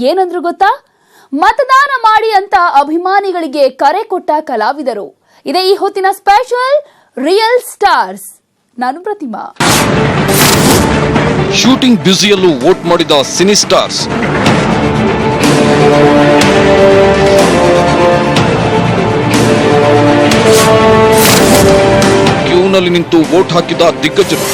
ಏನಂದ್ರು ಗೊತ್ತಾ? ಮತದಾನ ಮಾಡಿ ಅಂತ ಅಭಿಮಾನಿಗಳಿಗೆ ಕರೆ ಕೊಟ್ಟ ಕಲಾವಿದರು. ಇದೇ ಈ ಹೊತ್ತಿನ ಸ್ಪೆಷಲ್ ರಿಯಲ್ ಸ್ಟಾರ್ಸ್. ನಾನು ಪ್ರತಿಮಾ. ಶೂಟಿಂಗ್ ಬ್ಯುಸಿಯಲ್ಲೂ ವೋಟ್ ಮಾಡಿದ ಸಿನಿ ಸ್ಟಾರ್ಸ್. ಕ್ಯೂನಲ್ಲಿ ನಿಂತು ವೋಟ್ ಹಾಕಿದ ದಿಗ್ಗಜರು.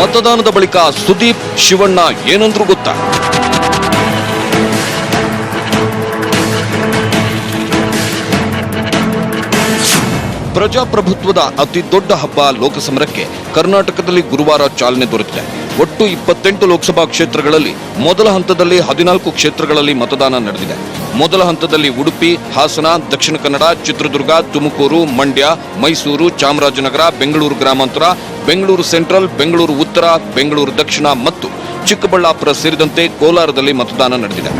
ಮತದಾನದ ಬಳಿಕ ಸುದೀಪ್, ಶಿವಣ್ಣ ಏನಂದ್ರು ಗೊತ್ತಾ? ಪ್ರಜಾಪ್ರಭುತ್ವದ ಅತಿ ದೊಡ್ಡ ಹಬ್ಬ ಲೋಕಸಮರಕ್ಕೆ ಕರ್ನಾಟಕದಲ್ಲಿ ಗುರುವಾರ ಚಾಲನೆ ದೊರೆತಿದೆ. ಒಟ್ಟು 28 ಲೋಕಸಭಾ ಕ್ಷೇತ್ರಗಳಲ್ಲಿ ಮೊದಲ ಹಂತದಲ್ಲಿ 14 ಕ್ಷೇತ್ರಗಳಲ್ಲಿ ಮತದಾನ ನಡೆದಿದೆ. ಮೊದಲ ಹಂತದಲ್ಲಿ ಉಡುಪಿ, ಹಾಸನ, ದಕ್ಷಿಣ ಕನ್ನಡ, ಚಿತ್ರದುರ್ಗ, ತುಮಕೂರು, ಮಂಡ್ಯ, ಮೈಸೂರು, ಚಾಮರಾಜನಗರ, ಬೆಂಗಳೂರು ಗ್ರಾಮಾಂತರ, ಬೆಂಗಳೂರು ಸೆಂಟ್ರಲ್, ಬೆಂಗಳೂರು ಉತ್ತರ, ಬೆಂಗಳೂರು ದಕ್ಷಿಣ ಮತ್ತು ಚಿಕ್ಕಬಳ್ಳಾಪುರ ಸೇರಿದಂತೆ ಕೋಲಾರದಲ್ಲಿ ಮತದಾನ ನಡೆದಿದೆ.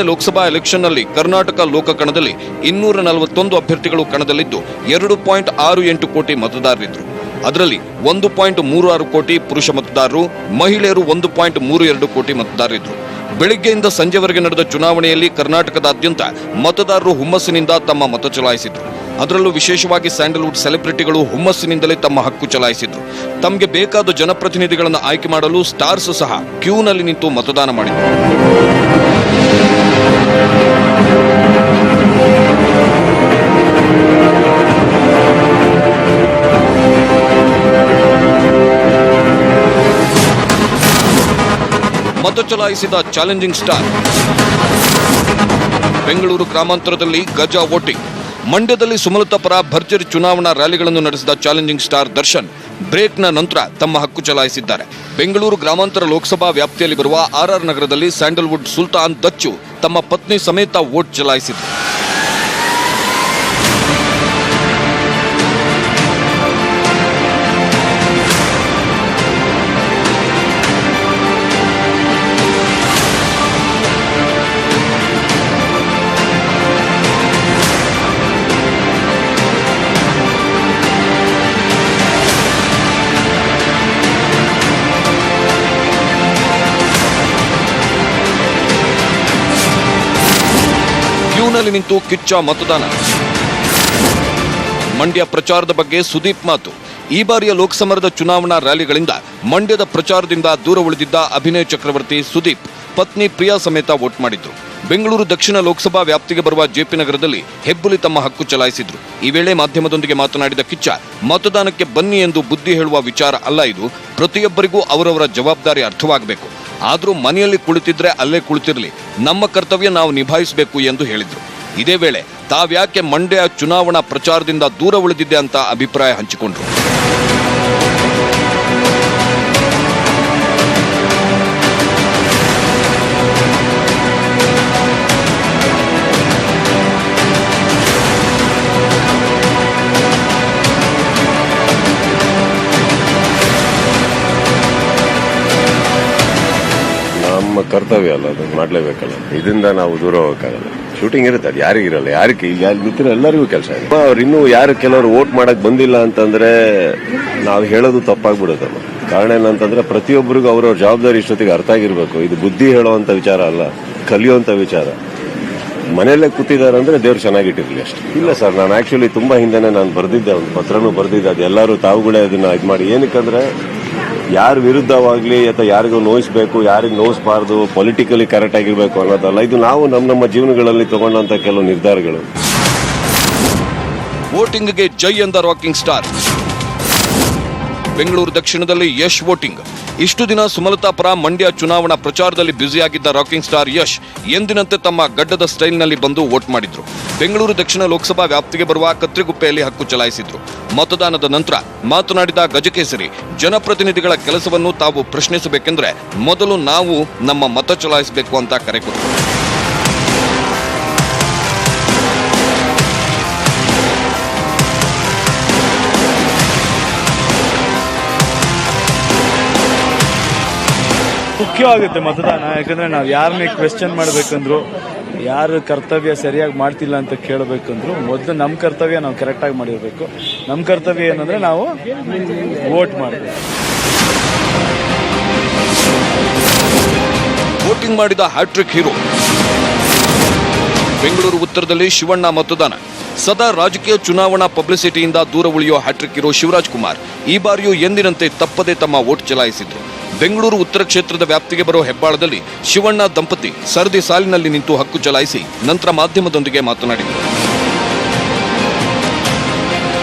ಲೋಕಸಭಾ ಎಲೆಕ್ಷನ್ನಲ್ಲಿ ಕರ್ನಾಟಕ ಲೋಕ ಕಣದಲ್ಲಿ 241 ಅಭ್ಯರ್ಥಿಗಳು ಕಣದಲ್ಲಿದ್ದು 2.68 ಕೋಟಿ ಮತದಾರರಿದ್ದರು. ಅದರಲ್ಲಿ 1.36 ಕೋಟಿ ಪುರುಷ ಮತದಾರರು, ಮಹಿಳೆಯರು 1.32 ಕೋಟಿ ಮತದಾರರಿದ್ದರು. ಬೆಳಿಗ್ಗೆಯಿಂದ ಸಂಜೆವರೆಗೆ ನಡೆದ ಚುನಾವಣೆಯಲ್ಲಿ ಕರ್ನಾಟಕದಾದ್ಯಂತ ಮತದಾರರು ಹುಮ್ಮಸ್ಸಿನಿಂದ ತಮ್ಮ ಮತ ಚಲಾಯಿಸಿದ್ರು. ಅದರಲ್ಲೂ ವಿಶೇಷವಾಗಿ ಸ್ಯಾಂಡಲ್ವುಡ್ ಸೆಲೆಬ್ರಿಟಿಗಳು ಹುಮ್ಮಸ್ಸಿನಿಂದಲೇ ತಮ್ಮ ಹಕ್ಕು ಚಲಾಯಿಸಿದ್ರು. ತಮಗೆ ಬೇಕಾದ ಜನಪ್ರತಿನಿಧಿಗಳನ್ನು ಆಯ್ಕೆ ಮಾಡಲು ಸ್ಟಾರ್ಸ್ ಸಹ ಕ್ಯೂನಲ್ಲಿ ನಿಂತು ಮತದಾನ ಮಾಡಿದರು. ಮತ ಚಲಾಯಿಸಿದ ಚಾಲೆಂಜಿಂಗ್ ಸ್ಟಾರ್. ಬೆಂಗಳೂರು ಗ್ರಾಮಾಂತರದಲ್ಲಿ ಗಜಾ ವೋಟಿಂಗ್. ಮಂಡ್ಯದಲ್ಲಿ ಸುಮಲತಾ ಪರ ಭರ್ಜರಿ ಚುನಾವಣಾ ರ್ಯಾಲಿಗಳನ್ನು ನಡೆಸಿದ ಚಾಲೆಂಜಿಂಗ್ ಸ್ಟಾರ್ ದರ್ಶನ್ ಬ್ರೇಕ್ನ ನಂತರ ತಮ್ಮ ಹಕ್ಕು ಚಲಾಯಿಸಿದ್ದಾರೆ. ಬೆಂಗಳೂರು ಗ್ರಾಮಾಂತರ ಲೋಕಸಭಾ ವ್ಯಾಪ್ತಿಯಲ್ಲಿ ಬರುವ ಆರ್ಆರ್ ನಗರದಲ್ಲಿ ಸ್ಯಾಂಡಲ್ವುಡ್ ಸುಲ್ತಾನ್ ದಚ್ಚು ತಮ್ಮ ಪತ್ನಿ ಸಮೇತ ವೋಟ್ ಚಲಾಯಿಸಿದರು. ಕ್ಯೂನಲ್ಲಿ ನಿಂತು ಕಿಚ್ಚ ಮತದಾನ. ಮಂಡ್ಯ ಪ್ರಚಾರದ ಬಗ್ಗೆ ಸುದೀಪ್ ಮಾತು. ಈ ಬಾರಿಯ ಲೋಕಸಮರದ ಚುನಾವಣಾ ರ್ಯಾಲಿಗಳಿಂದ ಮಂಡ್ಯದ ಪ್ರಚಾರದಿಂದ ದೂರ ಉಳಿದಿದ್ದ ಅಭಿನಯ ಚಕ್ರವರ್ತಿ ಸುದೀಪ್ ಪತ್ನಿ ಪ್ರಿಯಾ ಸಮೇತ ವೋಟ್ ಮಾಡಿದ್ರು. ಬೆಂಗಳೂರು ದಕ್ಷಿಣ ಲೋಕಸಭಾ ವ್ಯಾಪ್ತಿಗೆ ಬರುವ ಜೆಪಿ ನಗರದಲ್ಲಿ ಹೆಬ್ಬುಲಿ ತಮ್ಮ ಹಕ್ಕು ಚಲಾಯಿಸಿದ್ರು. ಈ ವೇಳೆ ಮಾಧ್ಯಮದೊಂದಿಗೆ ಮಾತನಾಡಿದ ಕಿಚ್ಚ, ಮತದಾನಕ್ಕೆ ಬನ್ನಿ ಎಂದು ಬುದ್ಧಿ ಹೇಳುವ ವಿಚಾರ ಅಲ್ಲ ಇದು. ಪ್ರತಿಯೊಬ್ಬರಿಗೂ ಅವರವರ ಜವಾಬ್ದಾರಿ ಅರ್ಥವಾಗಬೇಕು. ಆದರೂ ಮನೆಯಲ್ಲಿ ಕುಳಿತಿದ್ರೆ ಅಲ್ಲೇ ಕುಳಿತಿರಲಿ, ನಮ್ಮ ಕರ್ತವ್ಯ ನಾವು ನಿಭಾಯಿಸಬೇಕು ಎಂದು ಹೇಳಿದ್ರು. ಇದೇ ವೇಳೆ ತಾವ್ಯಾಕೆ ಮಂಡ್ಯ ಚುನಾವಣಾ ಪ್ರಚಾರದಿಂದ ದೂರ ಉಳಿದಿದೆ ಅಂತ ಅಭಿಪ್ರಾಯ ಹಂಚಿಕೊಂಡ್ರು. ನಮ್ಮ ಕರ್ತವ್ಯ ಅಲ್ಲ, ಅದು ಮಾಡ್ಲೇಬೇಕಲ್ಲ. ಇದರಿಂದ ನಾವು ದೂರ ಹೋಗಕ್ಕಾಗಲ್ಲ. ಶೂಟಿಂಗ್ ಇರುತ್ತೆ, ಅದು ಯಾರಿಗಿರಲ್ಲ, ಯಾರಿಗೆ ಈಗ ನಿಂತಿರೋ ಎಲ್ಲರಿಗೂ ಕೆಲಸ ಇದೆ. ಅವ್ರು ಇನ್ನೂ ಯಾರು ಕೆಲವರು ವೋಟ್ ಮಾಡಕ್ ಬಂದಿಲ್ಲ ಅಂತಂದ್ರೆ ನಾವು ಹೇಳೋದು ತಪ್ಪಾಗ್ಬಿಡುತ್ತಲ್ಲ. ಕಾರಣ ಏನಂತಂದ್ರೆ ಪ್ರತಿಯೊಬ್ಬರಿಗೂ ಅವ್ರವ್ರ ಜವಾಬ್ದಾರಿ ಇಷ್ಟೊತ್ತಿಗೆ ಅರ್ಥ ಆಗಿರ್ಬೇಕು. ಇದು ಬುದ್ಧಿ ಹೇಳುವಂತ ವಿಚಾರ ಅಲ್ಲ, ಕಲಿಯುವಂತ ವಿಚಾರ. ಮನೆಯಲ್ಲೇ ಕೂತಿದ್ದಾರೆ ಅಂದ್ರೆ ದೇವ್ರು ಚೆನ್ನಾಗಿಟ್ಟಿರ್ಲಿ ಅಷ್ಟೇ. ಇಲ್ಲ ಸರ್, ನಾನು ಆಕ್ಚುಲಿ ತುಂಬಾ ಹಿಂದೆನೆ ನಾನು ಬರ್ದಿದ್ದೆ, ಒಂದು ಪತ್ರನೂ ಬರ್ದಿದ್ದೆ. ಅದು ಎಲ್ಲರೂ ತಾವುಗಳೇ ಅದನ್ನ ಇದು ಮಾಡಿ, ಏನಕ್ಕಂದ್ರೆ ಯಾರ ವಿರುದ್ಧವಾಗ್ಲಿ ಅಥವಾ ಯಾರಿಗೂ ನೋಯಿಸ್ಬೇಕು, ಯಾರಿಗೂ ನೋಯಿಸಬಾರ್ದು, ಪೊಲಿಟಿಕಲಿ ಕರೆಕ್ಟ್ ಆಗಿರ್ಬೇಕು ಅನ್ನೋದಲ್ಲ. ಇದು ನಾವು ನಮ್ಮ ಜೀವನಗಳಲ್ಲಿ ತಗೊಂಡಂತ ಕೆಲವು ನಿರ್ಧಾರಗಳು. ವೋಟಿಂಗ್ಗೆ ಜೈ ಎಂದ ರಾಕಿಂಗ್ ಸ್ಟಾರ್. ಬೆಂಗಳೂರು ದಕ್ಷಿಣದಲ್ಲಿ ಯಶ್ ವೋಟಿಂಗ್. ಇಷ್ಟು ದಿನ ಸುಮಲತಾ ಪರ ಮಂಡ್ಯ ಚುನಾವಣಾ ಪ್ರಚಾರದಲ್ಲಿ ಬ್ಯುಸಿಯಾಗಿದ್ದ ರಾಕಿಂಗ್ ಸ್ಟಾರ್ ಯಶ್ ಎಂದಿನಂತೆ ತಮ್ಮ ಗಡ್ಡದ ಸ್ಟೈಲ್ನಲ್ಲಿ ಬಂದು ವೋಟ್ ಮಾಡಿದ್ರು. ಬೆಂಗಳೂರು ದಕ್ಷಿಣ ಲೋಕಸಭಾ ವ್ಯಾಪ್ತಿಗೆ ಬರುವ ಕತ್ರಿಗುಪ್ಪೆಯಲ್ಲಿ ಹಕ್ಕು ಚಲಾಯಿಸಿದ್ರು. ಮತದಾನದ ನಂತರ ಮಾತನಾಡಿದ ಗಜಕೇಸರಿ, ಜನಪ್ರತಿನಿಧಿಗಳ ಕೆಲಸವನ್ನು ತಾವು ಪ್ರಶ್ನಿಸಬೇಕೆಂದ್ರೆ ಮೊದಲು ನಾವು ನಮ್ಮ ಮತ ಚಲಾಯಿಸಬೇಕು ಅಂತ ಕರೆ ಕೊಟ್ಟರು. ಮುಖ್ಯವಾಗುತ್ತೆ ಮತದಾನ. ಯಾಕಂದ್ರೆ ನಾವು ಯಾರನ್ನೇ ಕ್ವೆಶ್ಚನ್ ಮಾಡಬೇಕಂದ್ರು, ಯಾರು ಕರ್ತವ್ಯ ಸರಿಯಾಗಿ ಮಾಡ್ತಿಲ್ಲ ಅಂತ ಕೇಳಬೇಕಂದ್ರು ಮೊದಲು ನಮ್ಮ ಕರ್ತವ್ಯ ನಾವು ಕರೆಕ್ಟಾಗಿ ಮಾಡಿರಬೇಕು. ನಮ್ಮ ಕರ್ತವ್ಯ ಏನಂದ್ರೆ ನಾವು ವೋಟ್ ಮಾಡಬೇಕು. ವೋಟಿಂಗ್ ಮಾಡಿದ ಹ್ಯಾಟ್ರಿಕ್ ಹೀರೋ. ಬೆಂಗಳೂರು ಉತ್ತರದಲ್ಲಿ ಶಿವಣ್ಣ ಮತದಾನ. ಸದಾ ರಾಜಕೀಯ ಚುನಾವಣಾ ಪಬ್ಲಿಸಿಟಿಯಿಂದ ದೂರ ಉಳಿಯೋ ಹ್ಯಾಟ್ರಿಕ್ ಹೀರೋ ಶಿವರಾಜ್ ಕುಮಾರ್ ಈ ಬಾರಿಯೂ ಎಂದಿನಂತೆ ತಪ್ಪದೆ ತಮ್ಮ ವೋಟ್ ಚಲಾಯಿಸಿದ್ರು. ಬೆಂಗಳೂರು ಉತ್ತರ ಕ್ಷೇತ್ರದ ವ್ಯಾಪ್ತಿಗೆ ಬರೋ ಹೆಬ್ಬಾಳದಲ್ಲಿ ಶಿವಣ್ಣ ದಂಪತಿ ಸರದಿ ಸಾಲಿನಲ್ಲಿ ನಿಂತು ಹಕ್ಕು ಚಲಾಯಿಸಿ ನಂತರ ಮಾಧ್ಯಮದೊಂದಿಗೆ ಮಾತನಾಡಿದರು.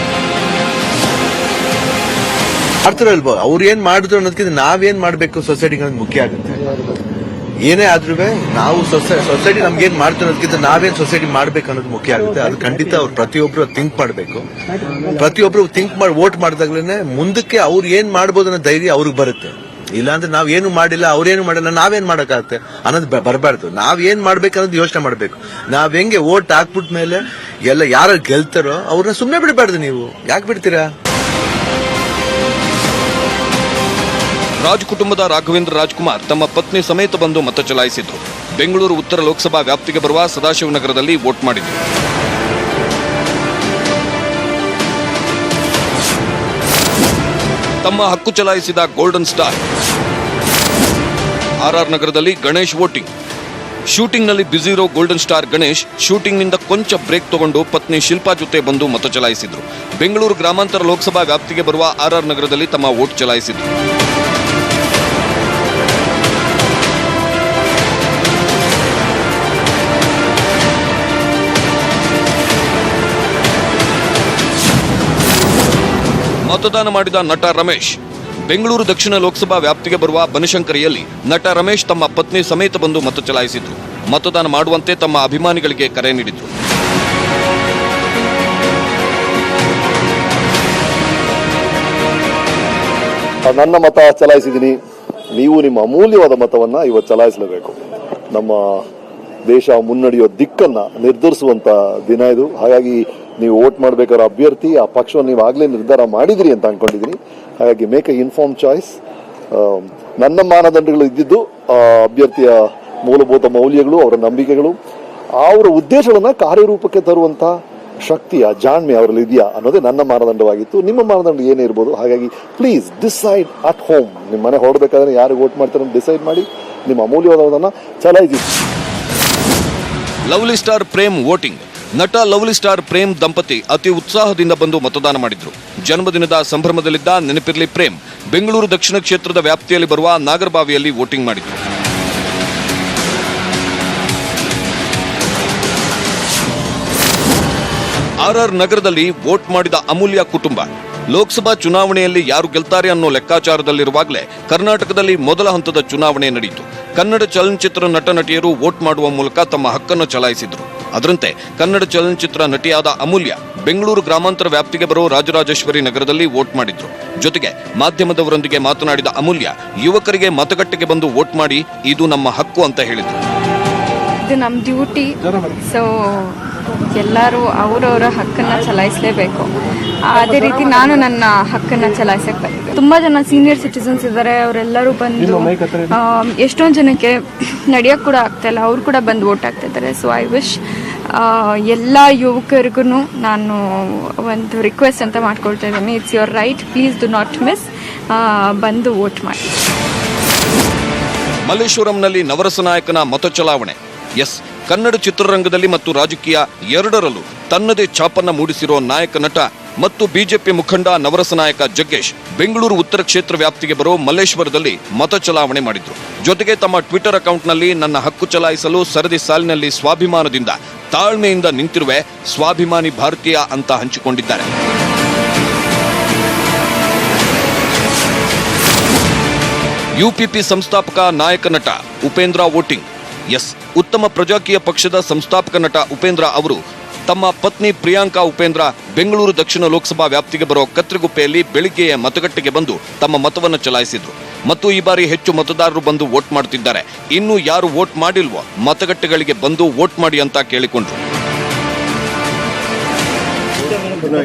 ಮಾಡ್ತಾರಲ್ವಾ, ಅವ್ರು ಏನ್ ಮಾಡಿದ್ರು ಅನ್ನೋದಕ್ಕಿಂತ ನಾವೇನ್ ಮಾಡ್ಬೇಕು ಸೊಸೈಟಿಗೆ ಅನ್ನೋದು ಮುಖ್ಯ ಆಗುತ್ತೆ. ಏನೇ ಆದ್ರೂ ನಾವು ಸೊಸೈಟಿ ನಮ್ಗೇನ್ ಮಾಡ್ತಾರೆ ಅನ್ನೋದಕ್ಕಿಂತ ನಾವೇನ್ ಸೊಸೈಟಿ ಮಾಡ್ಬೇಕು ಅನ್ನೋದು ಮುಖ್ಯ ಆಗುತ್ತೆ. ಅದು ಖಂಡಿತ ಅವ್ರು ಪ್ರತಿಯೊಬ್ರು ಥಿಂಕ್ ಮಾಡಬೇಕು. ಪ್ರತಿಯೊಬ್ರು ಥಿಂಕ್ ಮಾಡಿ ವೋಟ್ ಮಾಡಿದಾಗ್ಲೇನೆ ಮುಂದಕ್ಕೆ ಅವ್ರು ಏನ್ ಮಾಡ್ಬೋದು ಅನ್ನೋ ಧೈರ್ಯ ಅವ್ರಿಗೆ ಬರುತ್ತೆ. ಇಲ್ಲಾಂದ್ರೆ ನಾವೇನು ಮಾಡಿಲ್ಲ, ಅವ್ರೇನು ಮಾಡಿಲ್ಲ, ನಾವೇನ್ ಮಾಡಕ್ಕಾಗತ್ತೆ ಅನ್ನೋದು ಬರಬಾರ್ದು. ನಾವೇನ್ ಮಾಡ್ಬೇಕು ಅನ್ನೋದು ಯೋಚನೆ ಮಾಡ್ಬೇಕು. ನಾವ್ ಹೆಂಗೆ ವೋಟ್ ಹಾಕ್ಬಿಟ್ ಮೇಲೆ ಎಲ್ಲ ಯಾರು ಗೆಲ್ತಾರೋ ಅವ್ರನ್ನ ಸುಮ್ನೆ ಬಿಡಬಾರ್ದು. ನೀವು ಯಾಕೆ ಬಿಡ್ತೀರಾ? ರಾಜ್ ಕುಟುಂಬದ ರಾಘವೇಂದ್ರ ರಾಜ್ಕುಮಾರ್ ತಮ್ಮ ಪತ್ನಿ ಸಮೇತ ಬಂದು ಮತ ಚಲಾಯಿಸಿದ್ರು. ಬೆಂಗಳೂರು ಉತ್ತರ ಲೋಕಸಭಾ ವ್ಯಾಪ್ತಿಗೆ ಬರುವ ಸದಾಶಿವನಗರದಲ್ಲಿ ವೋಟ್ ಮಾಡಿದ್ರು. ತಮ್ಮ ಹಕ್ಕು ಚಲಾಯಿಸಿದ ಗೋಲ್ಡನ್ ಸ್ಟಾರ್. ಆರ್ಆರ್ ನಗರದಲ್ಲಿ ಗಣೇಶ್ ವೋಟಿಂಗ್. ಶೂಟಿಂಗ್ನಲ್ಲಿ ಬ್ಯುಸಿ ಇರೋ ಗೋಲ್ಡನ್ ಸ್ಟಾರ್ ಗಣೇಶ್ ಶೂಟಿಂಗ್ನಿಂದ ಕೊಂಚ ಬ್ರೇಕ್ ತಗೊಂಡು ಪತ್ನಿ ಶಿಲ್ಪಾ ಜೊತೆ ಬಂದು ಮತ ಚಲಾಯಿಸಿದ್ರು. ಬೆಂಗಳೂರು ಗ್ರಾಮಾಂತರ ಲೋಕಸಭಾ ವ್ಯಾಪ್ತಿಗೆ ಬರುವ ಆರ್ಆರ್ ನಗರದಲ್ಲಿ ತಮ್ಮ ವೋಟ್ ಚಲಾಯಿಸಿದ್ರು. ಮತದಾನ ಮಾಡಿದ ನಟ ರಮೇಶ್. ಬೆಂಗಳೂರು ದಕ್ಷಿಣ ಲೋಕಸಭಾ ವ್ಯಾಪ್ತಿಗೆ ಬರುವ ಬನಶಂಕರಿಯಲ್ಲಿ ನಟ ರಮೇಶ್ ತಮ್ಮ ಪತ್ನಿ ಸಮೇತ ಬಂದು ಮತ ಚಲಾಯಿಸಿದ್ರು. ಮತದಾನ ಮಾಡುವಂತೆ ತಮ್ಮ ಅಭಿಮಾನಿಗಳಿಗೆ ಕರೆ ನೀಡಿದ್ರು. ನನ್ನ ಮತ ಚಲಾಯಿಸಿದ್ದೀನಿ. ನೀವು ನಿಮ್ಮ ಅಮೂಲ್ಯವಾದ ಮತವನ್ನ ಇವತ್ತು ಚಲಾಯಿಸಲೇಬೇಕು. ನಮ್ಮ ದೇಶ ಮುನ್ನಡೆಯೋ ದಿಕ್ಕನ್ನ ನಿರ್ಧರಿಸುವಂತ ದಿನ ಇದು. ಹಾಗಾಗಿ ನೀವು ವೋಟ್ ಮಾಡಬೇಕಾದ್ರೆ ಅಭ್ಯರ್ಥಿ ಆ ಪಕ್ಷವನ್ನು ನೀವು ಆಗಲೇ ನಿರ್ಧಾರ ಮಾಡಿದಿರಿ ಅಂತ ಅನ್ಕೊಂಡಿದ್ದೀನಿ. ಹಾಗಾಗಿ ಮೇಕ್ ಎ ಇನ್ಫಾರ್ಮ್ ಚಾಯ್ಸ್. ನನ್ನ ಮಾನದಂಡಗಳು ಇದ್ದಿದ್ದು ಅಭ್ಯರ್ಥಿಯ ಮೂಲಭೂತ ಮೌಲ್ಯಗಳು, ಅವರ ನಂಬಿಕೆಗಳು, ಅವರ ಉದ್ದೇಶಗಳನ್ನ ಕಾರ್ಯರೂಪಕ್ಕೆ ತರುವಂತ ಶಕ್ತಿಯ ಜಾಣ್ಮೆ ಅವರಲ್ಲಿ ಇದೆಯಾ ಅನ್ನೋದೇ ನನ್ನ ಮಾನದಂಡವಾಗಿತ್ತು. ನಿಮ್ಮ ಮಾನದಂಡ ಏನೇ ಇರ್ಬೋದು. ಹಾಗಾಗಿ ಪ್ಲೀಸ್ ಡಿಸೈಡ್ ಅಟ್ ಹೋಮ್. ನಿಮ್ಮ ಮನೆ ಹೊರಡಬೇಕಾದ್ರೆ ಯಾರು ವೋಟ್ ಮಾಡ್ತಾರೆ ಡಿಸೈಡ್ ಮಾಡಿ ನಿಮ್ಮ ಅಮೂಲ್ಯವಾದವನ್ನ ಚಲಾಯಿಸಿ. Lovely star Prem voting. ನಟ ಲವ್ಲಿ ಸ್ಟಾರ್ ಪ್ರೇಮ್ ದಂಪತಿ ಅತಿ ಉತ್ಸಾಹದಿಂದ ಬಂದು ಮತದಾನ ಮಾಡಿದ್ರು. ಜನ್ಮದಿನದ ಸಂಭ್ರಮದಲ್ಲಿದ್ದ ನೆನಪಿರ್ಲಿ ಪ್ರೇಮ್ ಬೆಂಗಳೂರು ದಕ್ಷಿಣ ಕ್ಷೇತ್ರದ ವ್ಯಾಪ್ತಿಯಲ್ಲಿ ಬರುವ ನಾಗರಬಾವಿಯಲ್ಲಿ ವೋಟಿಂಗ್ ಮಾಡಿದ್ರು. ಆರ್ಆರ್ ನಗರದಲ್ಲಿ ವೋಟ್ ಮಾಡಿದ ಅಮೂಲ್ಯ ಕುಟುಂಬ. ಲೋಕಸಭಾ ಚುನಾವಣೆಯಲ್ಲಿ ಯಾರು ಗೆಲ್ತಾರೆ ಅನ್ನೋ ಲೆಕ್ಕಾಚಾರದಲ್ಲಿರುವಾಗಲೇ ಕರ್ನಾಟಕದಲ್ಲಿ ಮೊದಲ ಹಂತದ ಚುನಾವಣೆ ನಡೆಯಿತು. ಕನ್ನಡ ಚಲನಚಿತ್ರ ನಟ ನಟಿಯರು ವೋಟ್ ಮಾಡುವ ಮೂಲಕ ತಮ್ಮ ಹಕ್ಕನ್ನು ಚಲಾಯಿಸಿದ್ರು. ಅದರಂತೆ ಕನ್ನಡ ಚಲನಚಿತ್ರ ನಟಿಯಾದ ಅಮೂಲ್ಯ ಬೆಂಗಳೂರು ಗ್ರಾಮಾಂತರ ವ್ಯಾಪ್ತಿಗೆ ಬರೋ ರಾಜರಾಜೇಶ್ವರಿ ನಗರದಲ್ಲಿ ವೋಟ್ ಮಾಡಿದ್ರು. ಜೊತೆಗೆ ಮಾಧ್ಯಮದವರೊಂದಿಗೆ ಮಾತನಾಡಿದ ಅಮೂಲ್ಯ ಯುವಕರಿಗೆ ಮತಗಟ್ಟೆಗೆ ಬಂದು ವೋಟ್ ಮಾಡಿ, ಇದು ನಮ್ಮ ಹಕ್ಕು ಅಂತ ಹೇಳಿದ್ರು. ಇದು ನಮ್ಮ ಡ್ಯೂಟಿ. ಸೊ ಎಲ್ಲರೂ ಅವರವರ ಹಕ್ಕನ್ನ ಚಲಾಯಿಸಲೇಬೇಕು. ಅದೇ ರೀತಿ ನಾನು ನನ್ನ ಹಕ್ಕನ್ನ ಚಲಾಯಿಸಕ್ಕೆ ಬಂದಿದ್ದೆ. ತುಂಬಾ ಜನ ಸೀನಿಯರ್ ಸಿಟಿಸನ್ಸ್ ಇದ್ದಾರೆ, ಅವರೆಲ್ಲರೂ ಬಂದು ಎಷ್ಟೊಂದು ಜನಕ್ಕೆ ನಡೆಯೋಕೆ ಕೂಡ ಆಗ್ತಾ ಇಲ್ಲ, ಅವ್ರು ಕೂಡ ಬಂದು ವೋಟ್ ಆಗ್ತಾ ಇದ್ದಾರೆ. ಸೊ ಐ ವಿಶ್ ಎಲ್ಲ ಯುವಕರಿಗೂ ನಾನು ಒಂದು ರಿಕ್ವೆಸ್ಟ್ ಅಂತ ಮಾಡ್ಕೊಳ್ತಾ ಇದ್ದೀನಿ. It's your right, please do not miss, ಬಂದು ವೋಟ್ ಮಾಡಿ. ಮಲ್ಲೇಶ್ವರಂನಲ್ಲಿ ನವರಸ ನಾಯಕನ ಮತ ಚಲಾವಣೆ. ಎಸ್, ಕನ್ನಡ ಚಿತ್ರರಂಗದಲ್ಲಿ ಮತ್ತು ರಾಜಕೀಯ ಎರಡರಲ್ಲೂ ತನ್ನದೇ ಛಾಪನ್ನ ಮೂಡಿಸಿರೋ ನಾಯಕ ನಟ ಮತ್ತು ಬಿಜೆಪಿ ಮುಖಂಡ ನವರಸ ನಾಯಕ ಜಗ್ಗೇಶ್ ಬೆಂಗಳೂರು ಉತ್ತರ ಕ್ಷೇತ್ರ ವ್ಯಾಪ್ತಿಗೆ ಬರೋ ಮಲ್ಲೇಶ್ವರದಲ್ಲಿ ಮತ ಚಲಾವಣೆ ಮಾಡಿದ್ರು. ಜೊತೆಗೆ ತಮ್ಮ ಟ್ವಿಟರ್ ಅಕೌಂಟ್ನಲ್ಲಿ ನನ್ನ ಹಕ್ಕು ಚಲಾಯಿಸಲು ಸರದಿ ಸಾಲಿನಲ್ಲಿ ಸ್ವಾಭಿಮಾನದಿಂದ ತಾಳ್ಮೆಯಿಂದ ನಿಂತಿರುವೆ, ಸ್ವಾಭಿಮಾನಿ ಭಾರತೀಯ ಅಂತ ಹಂಚಿಕೊಂಡಿದ್ದಾರೆ. ಯುಪಿಪಿ ಸಂಸ್ಥಾಪಕ ನಾಯಕ ನಟ ಉಪೇಂದ್ರ ವೋಟಿಂಗ್. ಎಸ್, ಉತ್ತಮ ಪ್ರಜಾಕೀಯ ಪಕ್ಷದ ಸಂಸ್ಥಾಪಕ ನಟ ಉಪೇಂದ್ರ ಅವರು ತಮ್ಮ ಪತ್ನಿ ಪ್ರಿಯಾಂಕಾ ಉಪೇಂದ್ರ ಬೆಂಗಳೂರು ದಕ್ಷಿಣ ಲೋಕಸಭಾ ವ್ಯಾಪ್ತಿಗೆ ಬರೋ ಕತ್ರಿಗುಪ್ಪೆಯಲ್ಲಿ ಬೆಳಿಗ್ಗೆಯ ಮತಗಟ್ಟೆಗೆ ಬಂದು ತಮ್ಮ ಮತವನ್ನು ಚಲಾಯಿಸಿದ್ರು ಮತ್ತು ಈ ಬಾರಿ ಹೆಚ್ಚು ಮತದಾರರು ಬಂದು ವೋಟ್ ಮಾಡ್ತಿದ್ದಾರೆ. ಇನ್ನು ಯಾರು ವೋಟ್ ಮಾಡಿಲ್ವೋ ಮತಗಟ್ಟೆಗಳಿಗೆ ಬಂದು ವೋಟ್ ಮಾಡಿ ಅಂತ ಕೇಳಿಕೊಂಡ್ರು.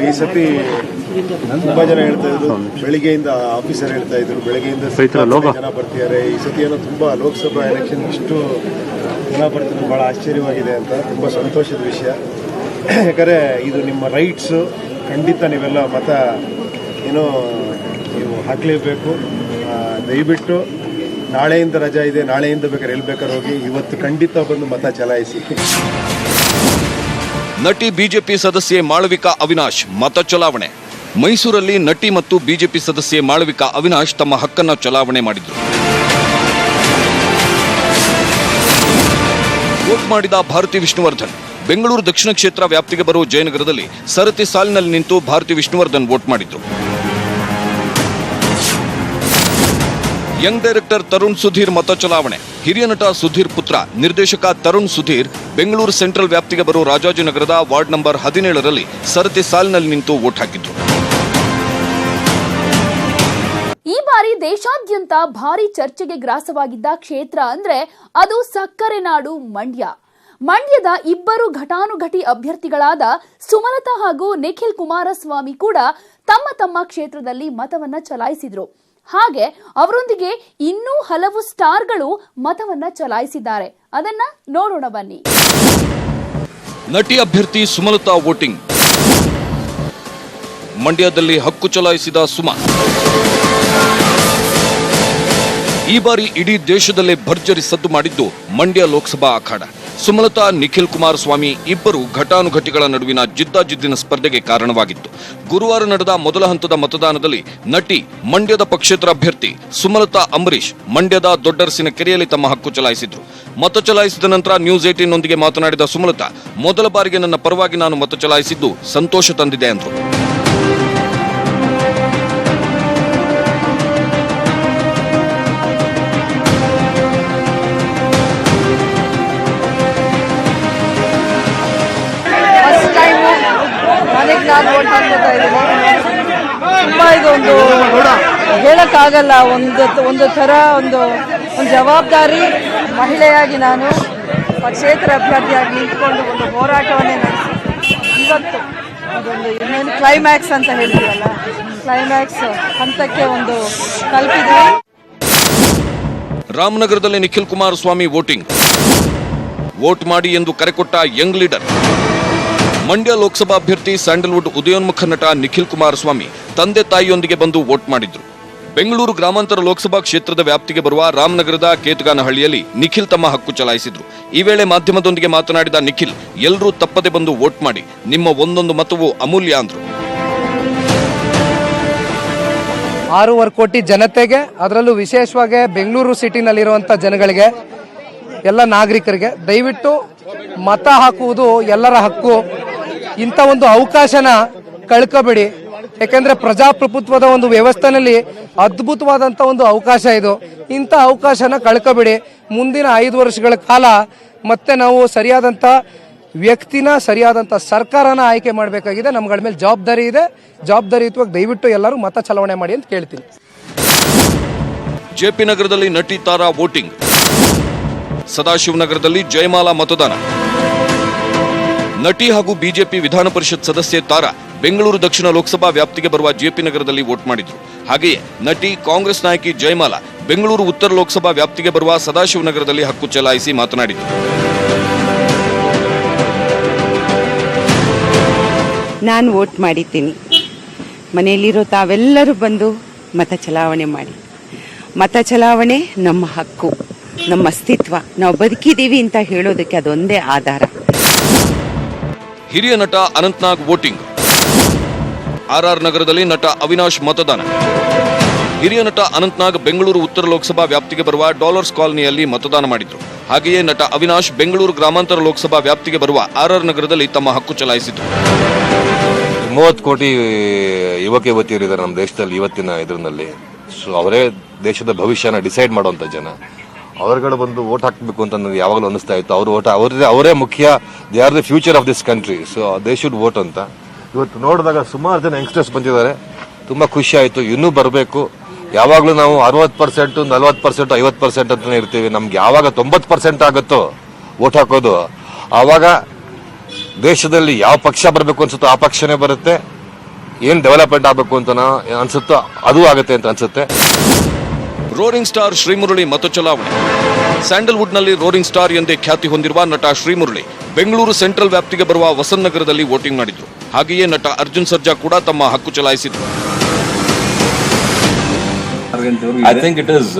ಈ ಸತಿ ತುಂಬಾ ಜನ ಹೇಳ್ತಾ ಇದ್ರು, ಬೆಳಿಗ್ಗೆಯಿಂದ ಆಫೀಸರ್ ಹೇಳ್ತಾ ಇದ್ರು, ಬೆಳಿಗ್ಗೆಯಿಂದ ಜನ ಬರ್ತಿದ್ದಾರೆ. ಈ ಸತಿ ಏನೋ ತುಂಬಾ ಲೋಕಸಭಾ ಎಲೆಕ್ಷನ್ ಇಷ್ಟು ಜನ ಬರ್ತಿದ್ರು, ಬಹಳ ಆಶ್ಚರ್ಯವಾಗಿದೆ ಅಂತ. ತುಂಬಾ ಸಂತೋಷದ ವಿಷಯ. ಯಾಕಂದರೆ ಇದು ನಿಮ್ಮ ರೈಟ್ಸು. ಖಂಡಿತ ನೀವೆಲ್ಲ ಮತ ಏನೋ ನೀವು ಹಾಕಲೇಬೇಕು. ದಯವಿಟ್ಟು ನಾಳೆಯಿಂದ ರಜಾ ಇದೆ, ನಾಳೆಯಿಂದ ಬೇಕಾದ್ರೆ ಎಲ್ಲಿ ಬೇಕಾದ್ರೆ ಹೋಗಿ, ಇವತ್ತು ಖಂಡಿತ ಬಂದು ಮತ ಚಲಾಯಿಸಿ. ನಟಿ ಬಿಜೆಪಿ ಸದಸ್ಯೆ ಮಾಳವಿಕಾ ಅವಿನಾಶ್ ಮತ ಚಲಾವಣೆ. ಮೈಸೂರಲ್ಲಿ ನಟಿ ಮತ್ತು ಬಿಜೆಪಿ ಸದಸ್ಯೆ ಮಾಳವಿಕಾ ಅವಿನಾಶ್ ತಮ್ಮ ಹಕ್ಕನ್ನು ಚಲಾವಣೆ ಮಾಡಿದ್ರು. ವೋಟ್ ಮಾಡಿದ ಭಾರತಿ ವಿಷ್ಣುವರ್ಧನ್ ಬೆಂಗಳೂರು ದಕ್ಷಿಣ ಕ್ಷೇತ್ರ ವ್ಯಾಪ್ತಿಗೆ ಬರುವ ಜಯನಗರದಲ್ಲಿ ಸರತಿ ಸಾಲಿನಲ್ಲಿ ನಿಂತು ಭಾರತಿ ವಿಷ್ಣುವರ್ಧನ್ ವೋಟ್ ಮಾಡಿದ್ರು. ಯಂಗ್ ಡೈರೆಕ್ಟರ್ ತರುಣ್ ಸುಧೀರ್ ಮತ ಚಲಾವಣೆ. ಹಿರಿಯ ನಟ ಸುಧೀರ್ ಪುತ್ರ ನಿರ್ದೇಶಕ ತರುಣ್ ಸುಧೀರ್ ಬೆಂಗಳೂರು ಸೆಂಟ್ರಲ್ ವ್ಯಾಪ್ತಿಗೆ ಬರುವ ರಾಜಾಜಿನಗರದ ವಾರ್ಡ್ ನಂಬರ್ 17ರಲ್ಲಿ ಸರತಿ ಸಾಲಿನಲ್ಲಿ ನಿಂತು ವೋಟ್ ಹಾಕಿದ್ರು. ಈ ಬಾರಿ ದೇಶಾದ್ಯಂತ ಭಾರಿ ಚರ್ಚೆಗೆ ಗ್ರಾಸವಾಗಿದ್ದ ಕ್ಷೇತ್ರ ಅಂದ್ರೆ ಅದು ಸಕ್ಕರೆ ನಾಡು ಮಂಡ್ಯ. ಮಂಡ್ಯದ ಇಬ್ಬರು ಘಟಾನುಘಟಿ ಅಭ್ಯರ್ಥಿಗಳಾದ ಸುಮಲತಾ ಹಾಗೂ ನಿಖಿಲ್ ಕುಮಾರಸ್ವಾಮಿ ಕೂಡ ತಮ್ಮ ತಮ್ಮ ಕ್ಷೇತ್ರದಲ್ಲಿ ಮತವನ್ನ ಚಲಾಯಿಸಿದ್ರು. ಹಾಗೆ ಅವರೊಂದಿಗೆ ಇನ್ನೂ ಹಲವು ಸ್ಟಾರ್ಗಳು ಮತವನ್ನ ಚಲಾಯಿಸಿದ್ದಾರೆ. ಅದನ್ನ ನೋಡೋಣ ಬನ್ನಿ. ನಟಿ ಅಭ್ಯರ್ಥಿ ಸುಮಲತಾ ವೋಟಿಂಗ್. ಮಂಡ್ಯದಲ್ಲಿ ಹಕ್ಕು ಚಲಾಯಿಸಿದ ಸುಮಾ. ಈ ಬಾರಿ ಇಡೀ ದೇಶದಲ್ಲೇ ಭರ್ಜರಿ ಸದ್ದು ಮಾಡಿದ್ದು ಮಂಡ್ಯ ಲೋಕಸಭಾ ಅಖಾಡ. ಸುಮಲತಾ, ನಿಖಿಲ್ ಕುಮಾರಸ್ವಾಮಿ ಇಬ್ಬರು ಘಟಾನುಘಟಿಗಳ ನಡುವಿನ ಜಿದ್ದಾಜಿದ್ದಿನ ಸ್ಪರ್ಧೆಗೆ ಕಾರಣವಾಗಿತ್ತು. ಗುರುವಾರ ನಡೆದ ಮೊದಲ ಹಂತದ ಮತದಾನದಲ್ಲಿ ನಟಿ, ಮಂಡ್ಯದ ಪಕ್ಷೇತರ ಅಭ್ಯರ್ಥಿ ಸುಮಲತಾ ಅಂಬರೀಶ್ ಮಂಡ್ಯದ ದೊಡ್ಡರಸಿನ ಕೆರೆಯಲ್ಲಿ ತಮ್ಮ ಹಕ್ಕು ಚಲಾಯಿಸಿದ್ರು. ಮತ ಚಲಾಯಿಸಿದ ನಂತರ ನ್ಯೂಸ್ 18 ನೊಂದಿಗೆ ಮಾತನಾಡಿದ ಸುಮಲತಾ, ಮೊದಲ ಬಾರಿಗೆ ನನ್ನ ಪರವಾಗಿ ನಾನು ಮತ ಚಲಾಯಿಸಿದ್ದು ಸಂತೋಷ ತಂದಿದೆ ಎಂದರು. ತುಂಬ ಇದೊಂದು ಹೇಳಕ್ಕಾಗಲ್ಲ. ಒಂದು ಥರ ಒಂದು ಜವಾಬ್ದಾರಿ ಮಹಿಳೆಯಾಗಿ ನಾನು ಕ್ಷೇತ್ರ ಅಭ್ಯರ್ಥಿಯಾಗಿ ನಿಂತ್ಕೊಂಡು ಒಂದು ಹೋರಾಟವನ್ನೇ ನಡೆಸಿ ಇವತ್ತು ಅದೊಂದು ಇನ್ನೇನು ಕ್ಲೈಮ್ಯಾಕ್ಸ್ ಅಂತ ಹೇಳ್ತೀವಲ್ಲ, ಕ್ಲೈಮ್ಯಾಕ್ಸ್ ಹಂತಕ್ಕೆ ಒಂದು ತಲುಪಿದ್ವಿ. ರಾಮನಗರದಲ್ಲಿ ನಿಖಿಲ್ ಕುಮಾರಸ್ವಾಮಿ ವೋಟಿಂಗ್. ವೋಟ್ ಮಾಡಿ ಎಂದು ಕರೆಕೊಟ್ಟ ಯಂಗ್ ಲೀಡರ್. ಮಂಡ್ಯ ಲೋಕಸಭಾ ಅಭ್ಯರ್ಥಿ ಸ್ಯಾಂಡಲ್ವುಡ್ ಉದಯೋನ್ಮುಖ ನಟ ನಿಖಿಲ್ ಕುಮಾರಸ್ವಾಮಿ ತಂದೆ ತಾಯಿಯೊಂದಿಗೆ ಬಂದು ವೋಟ್ ಮಾಡಿದ್ರು. ಬೆಂಗಳೂರು ಗ್ರಾಮಾಂತರ ಲೋಕಸಭಾ ಕ್ಷೇತ್ರದ ವ್ಯಾಪ್ತಿಗೆ ಬರುವ ರಾಮನಗರದ ಕೇತಗಾನಹಳ್ಳಿಯಲ್ಲಿ ನಿಖಿಲ್ ತಮ್ಮ ಹಕ್ಕು ಚಲಾಯಿಸಿದ್ರು. ಈ ವೇಳೆ ಮಾಧ್ಯಮದೊಂದಿಗೆ ಮಾತನಾಡಿದ ನಿಖಿಲ್, ಎಲ್ಲರೂ ತಪ್ಪದೆ ಬಂದು ವೋಟ್ ಮಾಡಿ, ನಿಮ್ಮ ಒಂದೊಂದು ಮತವು ಅಮೂಲ್ಯ ಅಂದ್ರು. 6.5 ಕೋಟಿ ಜನತೆಗೆ, ಅದರಲ್ಲೂ ವಿಶೇಷವಾಗಿ ಬೆಂಗಳೂರು ಸಿಟಿನಲ್ಲಿರುವಂಥ ಜನಗಳಿಗೆ, ಎಲ್ಲ ನಾಗರಿಕರಿಗೆ ದಯವಿಟ್ಟು ಮತ ಹಾಕುವುದು ಎಲ್ಲರ ಹಕ್ಕು. ಇಂಥ ಒಂದು ಅವಕಾಶನ ಕಳ್ಕೋಬೇಡಿ. ಯಾಕೆಂದ್ರೆ ಪ್ರಜಾಪ್ರಭುತ್ವದ ಒಂದು ವ್ಯವಸ್ಥೆನಲ್ಲಿ ಅದ್ಭುತವಾದಂಥ ಒಂದು ಅವಕಾಶ ಇದು. ಇಂಥ ಅವಕಾಶನ ಕಳ್ಕೋಬೇಡಿ. ಮುಂದಿನ 5 ವರ್ಷಗಳ ಕಾಲ ಮತ್ತೆ ನಾವು ಸರಿಯಾದಂಥ ವ್ಯಕ್ತಿನ, ಸರಿಯಾದಂಥ ಸರ್ಕಾರನ ಆಯ್ಕೆ ಮಾಡಬೇಕಾಗಿದೆ. ನಮ್ಗಳ ಮೇಲೆ ಜವಾಬ್ದಾರಿ ಇದೆ. ಜವಾಬ್ದಾರಿಯುತವಾಗಿ ದಯವಿಟ್ಟು ಎಲ್ಲರೂ ಮತ ಚಲಾವಣೆ ಮಾಡಿ ಅಂತ ಕೇಳ್ತೀನಿ. ಜೆಪಿ ನಗರದಲ್ಲಿ ನಟಿ ತಾರಾ ವೋಟಿಂಗ್. ಸದಾಶಿವನಗರದಲ್ಲಿ ಜಯಮಾಲಾ ಮತದಾನ. ನಟಿ ಹಾಗೂ ಬಿಜೆಪಿ ವಿಧಾನ ಪರಿಷತ್ ಸದಸ್ಯೆ ತಾರಾ ಬೆಂಗಳೂರು ದಕ್ಷಿಣ ಲೋಕಸಭಾ ವ್ಯಾಪ್ತಿಗೆ ಬರುವ ಜೆಪಿ ನಗರದಲ್ಲಿ ವೋಟ್ ಮಾಡಿದ್ರು. ಹಾಗೆಯೇ ನಟಿ, ಕಾಂಗ್ರೆಸ್ ನಾಯಕಿ ಜಯಮಾಲಾ ಬೆಂಗಳೂರು ಉತ್ತರ ಲೋಕಸಭಾ ವ್ಯಾಪ್ತಿಗೆ ಬರುವ ಸದಾಶಿವನಗರದಲ್ಲಿ ಹಕ್ಕು ಚಲಾಯಿಸಿ ಮಾತನಾಡಿದ್ರು. ನಾನು ವೋಟ್ ಮಾಡಿದ್ದೀನಿ. ಮನೆಯಲ್ಲಿರೋ ತಾವೆಲ್ಲರೂ ಬಂದು ಮತ ಚಲಾವಣೆ ಮಾಡಿ. ಮತ ಚಲಾವಣೆ ನಮ್ಮ ಹಕ್ಕು, ನಮ್ಮ ಅಸ್ತಿತ್ವ. ನಾವು ಬದುಕಿದ್ದೀವಿ ಅಂತ ಹೇಳೋದಕ್ಕೆ ಅದೊಂದೇ ಆಧಾರ. ಹಿರಿಯ ನಟ ಅನಂತ್ನಾಗ್ ವೋಟಿಂಗ್. ಆರ್ಆರ್ ನಗರದಲ್ಲಿ ನಟ ಅವಿನಾಶ್ ಮತದಾನ. ಹಿರಿಯ ನಟ ಅನಂತ್ನಾಗ್ ಬೆಂಗಳೂರು ಉತ್ತರ ಲೋಕಸಭಾ ವ್ಯಾಪ್ತಿಗೆ ಬರುವ ಡಾಲರ್ಸ್ ಕಾಲನಿಯಲ್ಲಿ ಮತದಾನ ಮಾಡಿದ್ರು. ಹಾಗೆಯೇ ನಟ ಅವಿನಾಶ್ ಬೆಂಗಳೂರು ಗ್ರಾಮಾಂತರ ಲೋಕಸಭಾ ವ್ಯಾಪ್ತಿಗೆ ಬರುವ ಆರ್ಆರ್ ನಗರದಲ್ಲಿ ತಮ್ಮ ಹಕ್ಕು ಚಲಾಯಿಸಿದ್ರು. 30 ಕೋಟಿ ಯುವಕ ಯುವತಿಯರಿದ್ದಾರೆ ನಮ್ಮ ದೇಶದಲ್ಲಿ ಇವತ್ತಿನ ಇದರಲ್ಲಿ. ಸೊ ಅವರೇ ದೇಶದ ಭವಿಷ್ಯನ ಡಿಸೈಡ್ ಮಾಡುವಂತ ಜನ. ಅವರುಗಳು ಬಂದು ವೋಟ್ ಹಾಕಬೇಕು ಅಂತ ನನಗೆ ಯಾವಾಗಲೂ ಅನಿಸ್ತಾ ಇತ್ತು. ಅವರು ವೋಟ್ ಅವರೇ ಮುಖ್ಯ, they are the future of this country, so they should vote ಅಂತ. ಇವತ್ತು ನೋಡಿದಾಗ ಸುಮಾರು ಜನ ಯಂಗ್ಸ್ಟರ್ಸ್ ಬಂದಿದ್ದಾರೆ, ತುಂಬಾ ಖುಷಿ ಆಯ್ತು. ಇನ್ನೂ ಬರಬೇಕು. ಯಾವಾಗಲೂ ನಾವು 60%, 40%, 50% ಅಂತಾನೆ ಇರ್ತೀವಿ. ನಮ್ಗೆ ಯಾವಾಗ 90% ಆಗುತ್ತೋ ವೋಟ್ ಹಾಕೋದು, ಆವಾಗ ದೇಶದಲ್ಲಿ ಯಾವ ಪಕ್ಷ ಬರಬೇಕು ಅನ್ಸುತ್ತೋ ಆ ಪಕ್ಷನೇ ಬರುತ್ತೆ. ಏನ್ ಡೆವಲಪ್ಮೆಂಟ್ ಆಗಬೇಕು ಅಂತ ಅನ್ಸುತ್ತೋ ಅದು ಆಗುತ್ತೆ ಅಂತ ಅನ್ಸುತ್ತೆ. ರೋರಿಂಗ್ ಸ್ಟಾರ್ ಶ್ರೀಮುರಳಿ ಮತ ಚಲಾವಣೆ. ಸ್ಯಾಂಡಲ್ವುಡ್ನಲ್ಲಿ ರೋರಿಂಗ್ ಸ್ಟಾರ್ ಎಂದೇ ಖ್ಯಾತಿ ಹೊಂದಿರುವ ನಟ ಶ್ರೀಮುರಳಿ ಬೆಂಗಳೂರು ಸೆಂಟ್ರಲ್ ವ್ಯಾಪ್ತಿಗೆ ಬರುವ ವಸಂತ ನಗರದಲ್ಲಿ ವೋಟಿಂಗ್ ಮಾಡಿದ್ರು. ಹಾಗೆಯೇ ನಟ ಅರ್ಜುನ್ ಸರ್ಜಾ ಕೂಡ ತಮ್ಮ ಹಕ್ಕು ಚಲಾಯಿಸಿದ್ರು. I think it is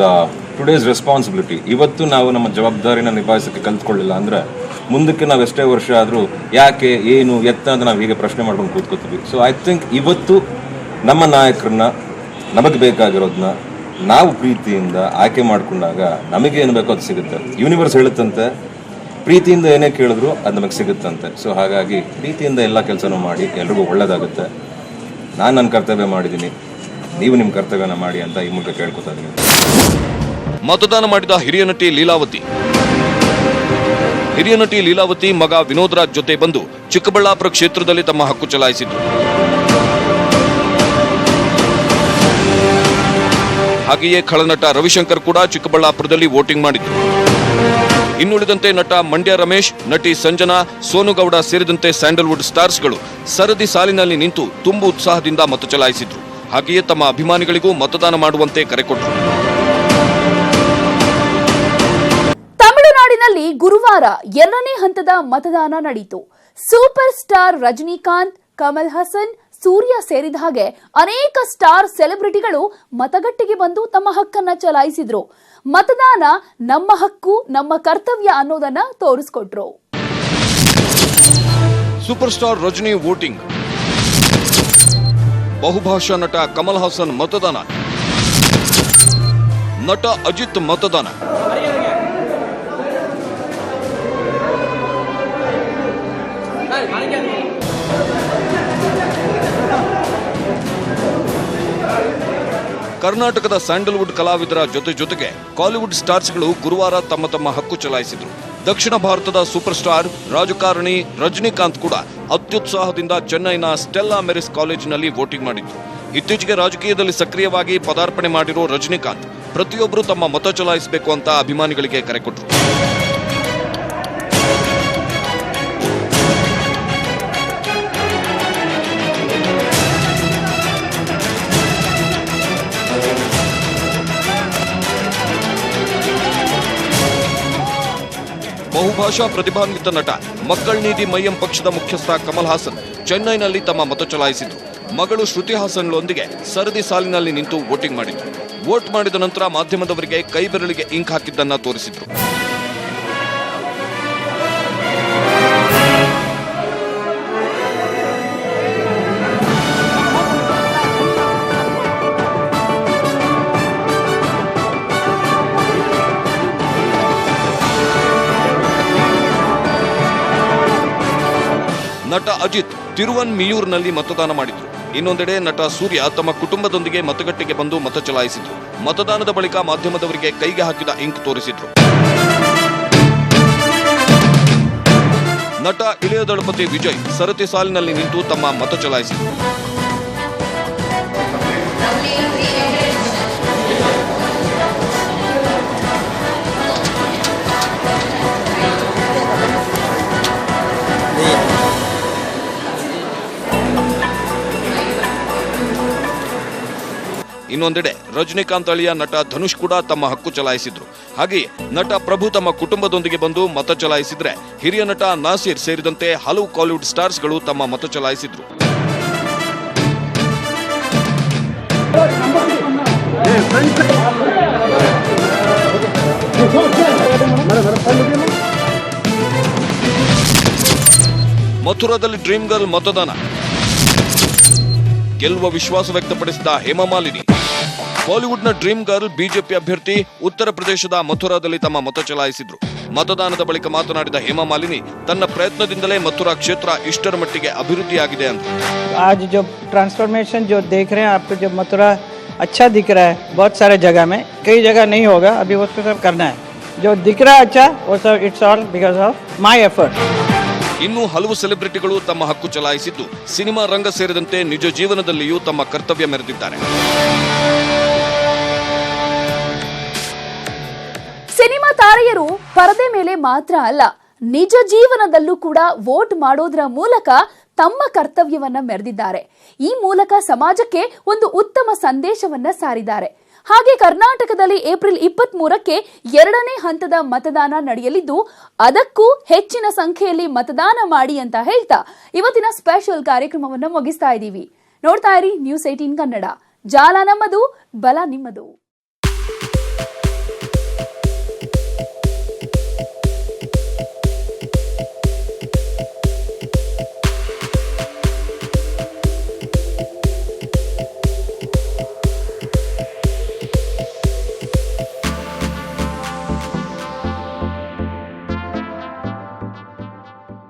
today's responsibility. ಇವತ್ತು ನಾವು ನಮ್ಮ ಜವಾಬ್ದಾರಿನ ನಿಭಾಯಿಸಕ್ಕೆ ಕಲ್ತ್ಕೊಳ್ಳಿಲ್ಲ ಅಂದ್ರೆ ಮುಂದಕ್ಕೆ ನಾವು ಎಷ್ಟೇ ವರ್ಷ ಆದರೂ ಯಾಕೆ ಏನು ಎತ್ತ ಅಂತ ನಾವು ಹೀಗೆ ಪ್ರಶ್ನೆ ಮಾಡ್ಕೊಂಡು ಕೂತ್ಕೋತೀವಿ. ಸೊ ಐ ಥಿಂಕ್ ಇವತ್ತು ನಮ್ಮ ನಾಯಕರನ್ನ, ನಮಗೆ ಬೇಕಾಗಿರೋದನ್ನ ನಾವು ಪ್ರೀತಿಯಿಂದ ಆಯ್ಕೆ ಮಾಡಿಕೊಂಡಾಗ ನಮಗೆ ಏನು ಬೇಕೋ ಅದು ಸಿಗುತ್ತೆ. ಯೂನಿವರ್ಸ್ ಹೇಳುತ್ತಂತೆ ಪ್ರೀತಿಯಿಂದ ಏನೇ ಕೇಳಿದ್ರು ಅದು ನಮಗೆ ಸಿಗುತ್ತಂತೆ. ಸೊ ಹಾಗಾಗಿ ಪ್ರೀತಿಯಿಂದ ಎಲ್ಲ ಕೆಲಸನೂ ಮಾಡಿ ಎಲ್ರಿಗೂ ಒಳ್ಳೇದಾಗುತ್ತೆ. ನಾನು ನನ್ನ ಕರ್ತವ್ಯ ಮಾಡಿದ್ದೀನಿ, ನೀವು ನಿಮ್ಮ ಕರ್ತವ್ಯನ ಮಾಡಿ ಅಂತ ಈ ಮೂಲಕ ಕೇಳ್ಕೊತಾ ಇದ್ದೀನಿ. ಮತದಾನ ಮಾಡಿದ ಹಿರಿಯ ನಟಿ ಲೀಲಾವತಿ ಮಗ ವಿನೋದ್ ರಾಜ್ ಜೊತೆ ಬಂದು ಚಿಕ್ಕಬಳ್ಳಾಪುರ ಕ್ಷೇತ್ರದಲ್ಲಿ ತಮ್ಮ ಹಕ್ಕು ಚಲಾಯಿಸಿದ್ರು. ಹಾಗೆಯೇ ಖಳನಟ ರವಿಶಂಕರ್ ಕೂಡ ಚಿಕ್ಕಬಳ್ಳಾಪುರದಲ್ಲಿ ವೋಟಿಂಗ್ ಮಾಡಿದ್ರು. ಇನ್ನುಳಿದಂತೆ ನಟ ಮಂಡ್ಯ ರಮೇಶ್, ನಟಿ ಸಂಜನಾ, ಸೋನುಗೌಡ ಸೇರಿದಂತೆ ಸ್ಯಾಂಡಲ್ವುಡ್ ಸ್ಟಾರ್ಸ್ಗಳು ಸರದಿ ಸಾಲಿನಲ್ಲಿ ನಿಂತು ತುಂಬು ಉತ್ಸಾಹದಿಂದ ಮತ ಚಲಾಯಿಸಿದ್ರು. ಹಾಗೆಯೇ ತಮ್ಮ ಅಭಿಮಾನಿಗಳಿಗೂ ಮತದಾನ ಮಾಡುವಂತೆ ಕರೆ ಕೊಟ್ಟರು. ತಮಿಳುನಾಡಿನಲ್ಲಿ ಗುರುವಾರ 2ನೇ ಹಂತದ ಮತದಾನ ನಡೆಯಿತು. ಸೂಪರ್ ಸ್ಟಾರ್ ರಜನಿಕಾಂತ್, ಕಮಲ್ ಹಾಸನ್, ಸೂರ್ಯ ಸೇರಿದ ಹಾಗೆ ಅನೇಕ ಸ್ಟಾರ್ ಸೆಲೆಬ್ರಿಟಿಗಳು ಮತಗಟ್ಟೆಗೆ ಬಂದು ತಮ್ಮ ಹಕ್ಕನ್ನ ಚಲಾಯಿಸಿದ್ರು. ಮತದಾನ ನಮ್ಮ ಹಕ್ಕು, ನಮ್ಮ ಕರ್ತವ್ಯ ಅನ್ನೋದನ್ನ ತೋರಿಸ್ಕೊಟ್ರು. ಸೂಪರ್ ಸ್ಟಾರ್ ರಜನಿ ವೋಟಿಂಗ್, ಬಹುಭಾಷಾ ನಟ ಕಮಲ್ ಹಾಸನ್ ಮತದಾನ, ನಟ ಅಜಿತ್ ಮತದಾನ, ಕರ್ನಾಟಕದ ಸ್ಯಾಂಡಲ್ವುಡ್ ಕಲಾವಿದರ ಜೊತೆಗೆ ಕಾಲಿವುಡ್ ಸ್ಟಾರ್ಸ್ಗಳು ಗುರುವಾರ ತಮ್ಮ ತಮ್ಮ ಹಕ್ಕು ಚಲಾಯಿಸಿದ್ರು. ದಕ್ಷಿಣ ಭಾರತದ ಸೂಪರ್ ಸ್ಟಾರ್ ರಾಜಕಾರಣಿ ರಜನಿಕಾಂತ್ ಕೂಡ ಅತ್ಯುತ್ಸಾಹದಿಂದ ಚೆನ್ನೈನ ಸ್ಟೆಲ್ಲಾ ಮೆರಿಸ್ ಕಾಲೇಜಿನಲ್ಲಿ ವೋಟಿಂಗ್ ಮಾಡಿದ್ರು. ಇತ್ತೀಚೆಗೆ ರಾಜಕೀಯದಲ್ಲಿ ಸಕ್ರಿಯವಾಗಿ ಪದಾರ್ಪಣೆ ಮಾಡಿರೋ ರಜನಿಕಾಂತ್ ಪ್ರತಿಯೊಬ್ಬರು ತಮ್ಮ ಮತ ಚಲಾಯಿಸಬೇಕು ಅಂತ ಅಭಿಮಾನಿಗಳಿಗೆ ಕರೆ ಕೊಟ್ಟರು. ಬಹುಭಾಷಾ ಪ್ರತಿಭಾನ್ವಿತ ನಟ ಮಕ್ಕಳ್ ನೀತಿ ಮಯ್ಯಂ ಪಕ್ಷದ ಮುಖ್ಯಸ್ಥ ಕಮಲ್ ಹಾಸನ್ ಚೆನ್ನೈನಲ್ಲಿ ತಮ್ಮ ಮತ ಚಲಾಯಿಸಿದ್ರು. ಮಗಳು ಶ್ರುತಿ ಹಾಸನ್ಳೊಂದಿಗೆ ಸರದಿ ಸಾಲಿನಲ್ಲಿ ನಿಂತು ವೋಟಿಂಗ್ ಮಾಡಿದ್ರು. ವೋಟ್ ಮಾಡಿದ ನಂತರ ಮಾಧ್ಯಮದವರಿಗೆ ಕೈ ಬೆರಳಿಗೆ ಇಂಕ್ ಹಾಕಿದ್ದನ್ನ ತೋರಿಸಿದ್ರು. ನಟ ಅಜಿತ್ ತಿರುವನ್ಮಿಯೂರ್ನಲ್ಲಿ ಮತದಾನ ಮಾಡಿದ್ರು. ಇನ್ನೊಂದೆಡೆ ನಟ ಸೂರ್ಯ ತಮ್ಮ ಕುಟುಂಬದೊಂದಿಗೆ ಮತಗಟ್ಟೆಗೆ ಬಂದು ಮತ ಚಲಾಯಿಸಿದ್ರು. ಮತದಾನದ ಬಳಿಕ ಮಾಧ್ಯಮದವರಿಗೆ ಕೈಗೆ ಹಾಕಿದ ಇಂಕ್ ತೋರಿಸಿದ್ರು. ನಟ ಇಳೆಯ ದಳಪತಿ ವಿಜಯ್ ಸರತಿ ಸಾಲಿನಲ್ಲಿ ನಿಂತು ತಮ್ಮ ಮತ ಚಲಾಯಿಸಿದ್ರು. ಇನ್ನೊಂದೆಡೆ ರಜನಿಕಾಂತ್ ಅಳಿಯ ನಟ ಧನುಷ್ ಕೂಡ ತಮ್ಮ ಹಕ್ಕು ಚಲಾಯಿಸಿದ್ರು. ಹಾಗೆಯೇ ನಟ ಪ್ರಭು ತಮ್ಮ ಕುಟುಂಬದೊಂದಿಗೆ ಬಂದು ಮತ ಚಲಾಯಿಸಿದ್ರೆ ಹಿರಿಯ ನಟ ನಾಸೀರ್ ಸೇರಿದಂತೆ ಹಲವು ಕಾಲಿವುಡ್ ಸ್ಟಾರ್ಸ್ಗಳು ತಮ್ಮ ಮತ ಚಲಾಯಿಸಿದ್ರು. ಮಥುರಾದಲ್ಲಿ ಡ್ರೀಮ್ ಗರ್ಲ್ ಮತದಾನ ಗೆಲ್ಲುವ ವಿಶ್ವಾಸ ವ್ಯಕ್ತಪಡಿಸಿದ ಹೇಮಾಮಾಲಿನಿ. ಬಾಲಿವುಡ್ನ ಡ್ರೀಮ್ ಗರ್ಲ್ ಬಿಜೆಪಿ ಅಭ್ಯರ್ಥಿ ಉತ್ತರ ಪ್ರದೇಶದ ಮಥುರಾದಲ್ಲಿ ತಮ್ಮ ಮತ ಚಲಾಯಿಸಿದ್ರು. ಮತದಾನದ ಬಳಿಕ ಮಾತನಾಡಿದ ಹೇಮಾಮಾಲಿನಿ ತನ್ನ ಪ್ರಯತ್ನದಿಂದಲೇ ಮಥುರಾ ಕ್ಷೇತ್ರ ಇಷ್ಟರ ಮಟ್ಟಿಗೆ ಅಭಿವೃದ್ಧಿಯಾಗಿದೆ ಅಂತ. आज जो ट्रांसफॉर्मेशन जो देख रहे हैं आपको, जो मथुरा अच्छा दिख रहा है बहुत सारे जगह में, कई जगह नहीं होगा, अभी वो सब करना है। जो दिख रहा है अच्छा वो सब it's all because of my effort. ಇನ್ನು ಹಲವು ಸೆಲೆಬ್ರಿಟಿಗಳು ತಮ್ಮ ಹಕ್ಕು ಚಲಾಯಿಸಿದ್ದು ಸಿನಿಮಾ ರಂಗ ಸೇರಿದಂತೆ ನಿಜ ಜೀವನದಲ್ಲಿಯೂ ತಮ್ಮ ಕರ್ತವ್ಯ ಮೆರೆದಿದ್ದಾರೆ. ಸಿನಿಮಾ ತಾರೆಯರು ಪರದೆ ಮೇಲೆ ಮಾತ್ರ ಅಲ್ಲ, ನಿಜ ಜೀವನದಲ್ಲೂ ಕೂಡ ವೋಟ್ ಮಾಡೋದ್ರ ಮೂಲಕ ತಮ್ಮ ಕರ್ತವ್ಯವನ್ನ ಮೆರೆದಿದ್ದಾರೆ. ಈ ಮೂಲಕ ಸಮಾಜಕ್ಕೆ ಒಂದು ಉತ್ತಮ ಸಂದೇಶವನ್ನ ಸಾರಿದ್ದಾರೆ. ಹಾಗೆ ಕರ್ನಾಟಕದಲ್ಲಿ ಏಪ್ರಿಲ್ 23ಕ್ಕೆ 2ನೇ ಹಂತದ ಮತದಾನ ನಡೆಯಲಿದ್ದು, ಅದಕ್ಕೂ ಹೆಚ್ಚಿನ ಸಂಖ್ಯೆಯಲ್ಲಿ ಮತದಾನ ಮಾಡಿ ಅಂತ ಹೇಳ್ತಾ ಇವತ್ತಿನ ಸ್ಪೆಷಲ್ ಕಾರ್ಯಕ್ರಮವನ್ನು ಮುಗಿಸ್ತಾ ಇದ್ದೀವಿ. ನೋಡ್ತಾ ಇರಿ ನ್ಯೂಸ್ 18 ಕನ್ನಡ. ಜಾಲ ನಮ್ಮದು, ಬಲ ನಿಮ್ಮದು.